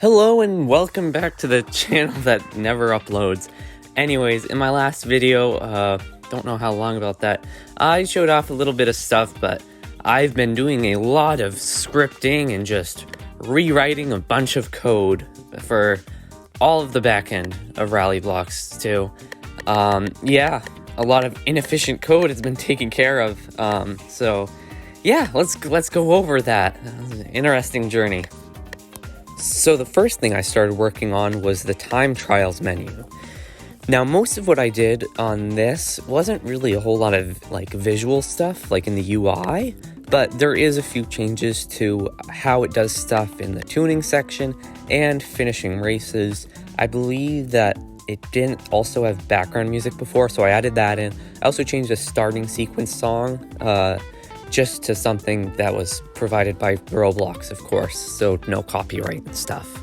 Hello and welcome back to the channel that never uploads. Anyways, in my last video, don't know how long about that, I showed off a little bit of stuff, but I've been doing a lot of scripting and just rewriting a bunch of code for all of the backend of Rally Blox too. Yeah, a lot of inefficient code has been taken care of. So yeah, let's go over that. It was an interesting journey. So the first thing I started working on was the time trials menu. Now, most of what I did on this wasn't really a whole lot of visual stuff like in the UI, but there is a few changes to how it does stuff in the tuning section and finishing races. I believe that it didn't also have background music before, so I added that in. I also changed the starting sequence song just to something that was provided by Roblox, of course, so no copyright and stuff.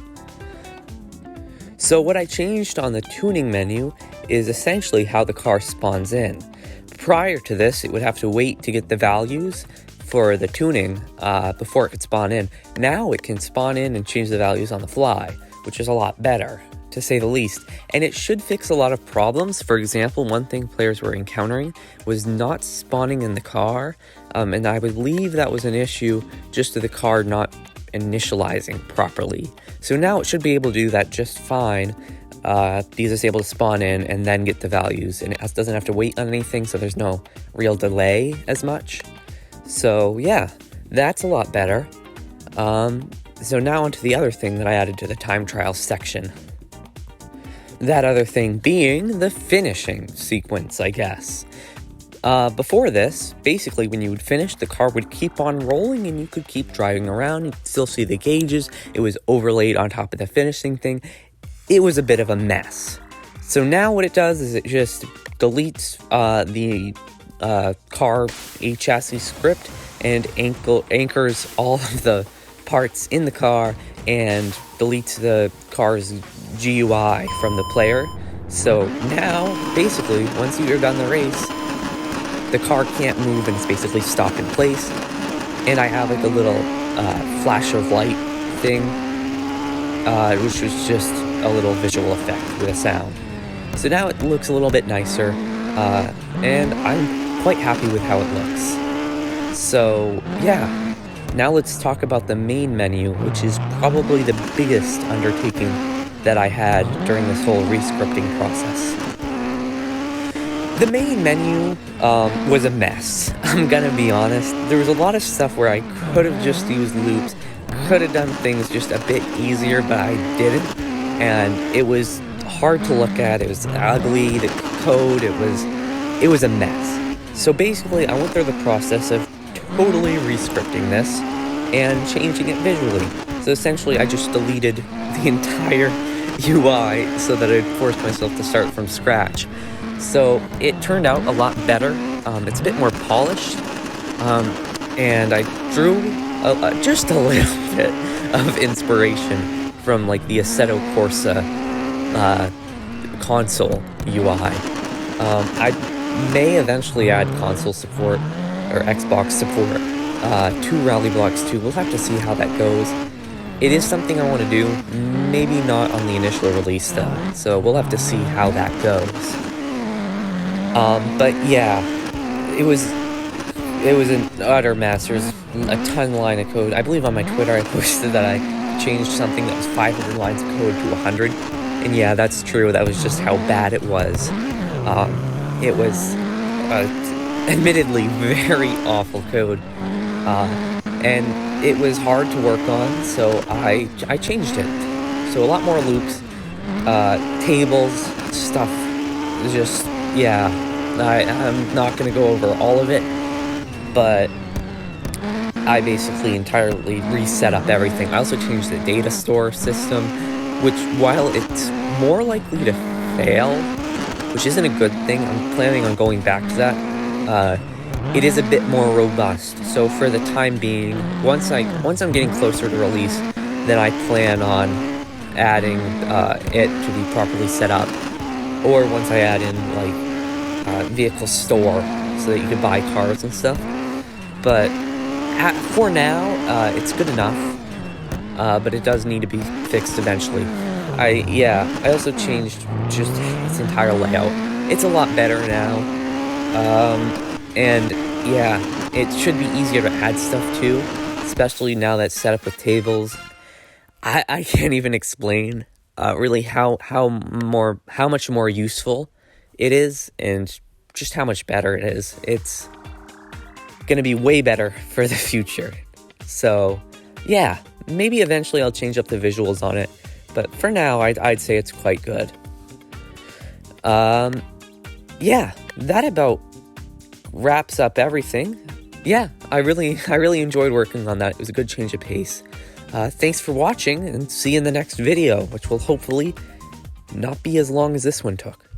So what I changed on the tuning menu is essentially how the car spawns in. Prior to this, it would have to wait to get the values for the tuning before it could spawn in. Now it can spawn in and change the values on the fly, which is a lot better, to say the least. And it should fix a lot of problems. For example, one thing players were encountering was not spawning in the car, and I believe that was an issue just to the car not initializing properly. So now it should be able to do that just fine, because it's able to spawn in and then get the values, and it doesn't have to wait on anything, so there's no real delay as much. So yeah, that's a lot better. So now onto the other thing that I added to the time trial section. That other thing being the finishing sequence, I guess. Before this, basically when you would finish, the car would keep on rolling and you could keep driving around. You could still see the gauges. It was overlaid on top of the finishing thing. It was a bit of a mess. So now what it does is it just deletes the car chassis script and anchors all of the parts in the car and deletes the car's GUI from the player. So now, basically, once you're done the race, the car can't move and it's basically stopped in place. And I have like a little flash of light thing, which was just a little visual effect with a sound. So now it looks a little bit nicer, and I'm quite happy with how it looks. So yeah. Now let's talk about the main menu, which is probably the biggest undertaking that I had during this whole rescripting process. The main menu was a mess, I'm gonna be honest. There was a lot of stuff where I could have just used loops, could have done things just a bit easier, but I didn't. And it was hard to look at, it was ugly, the code, it was a mess. So basically, I went through the process of totally rescripting this and changing it visually. So essentially I just deleted the entire UI so that I'd force myself to start from scratch. So it turned out a lot better. It's a bit more polished, and I drew just a little bit of inspiration from like the Assetto Corsa console UI. I may eventually add console support or Xbox support to Rally Blox 2. We'll have to see how that goes. It is something I want to do, maybe not on the initial release though, so we'll have to see how that goes. But yeah, it was an utter mess. There's a ton line of code. I believe on my Twitter I posted that I changed something that was 500 lines of code to 100, and yeah, that's true. That was just how bad it was. It was admittedly very awful code, and it was hard to work on, so I changed it. So a lot more loops, tables, stuff. Just, yeah, I'm not going to go over all of it, but I basically entirely reset up everything. I also changed the data store system, which, while it's more likely to fail, which isn't a good thing, I'm planning on going back to that. It is a bit more robust. So for the time being, once I'm getting closer to release, then I plan on adding it to be properly set up. Or once I add in vehicle store so that you can buy cars and stuff. But for now, it's good enough. but it does need to be fixed eventually. I also changed just its entire layout. It's a lot better now, and yeah, it should be easier to add stuff to, especially now that it's set up with tables. I can't even explain really how much more useful it is, and just how much better it is. It's gonna be way better for the future. So yeah, maybe eventually I'll change up the visuals on it, but for now I'd say it's quite good. Yeah, that about wraps up everything. Yeah, I really enjoyed working on that. It was a good change of pace. Thanks for watching, and see you in the next video, which will hopefully not be as long as this one took.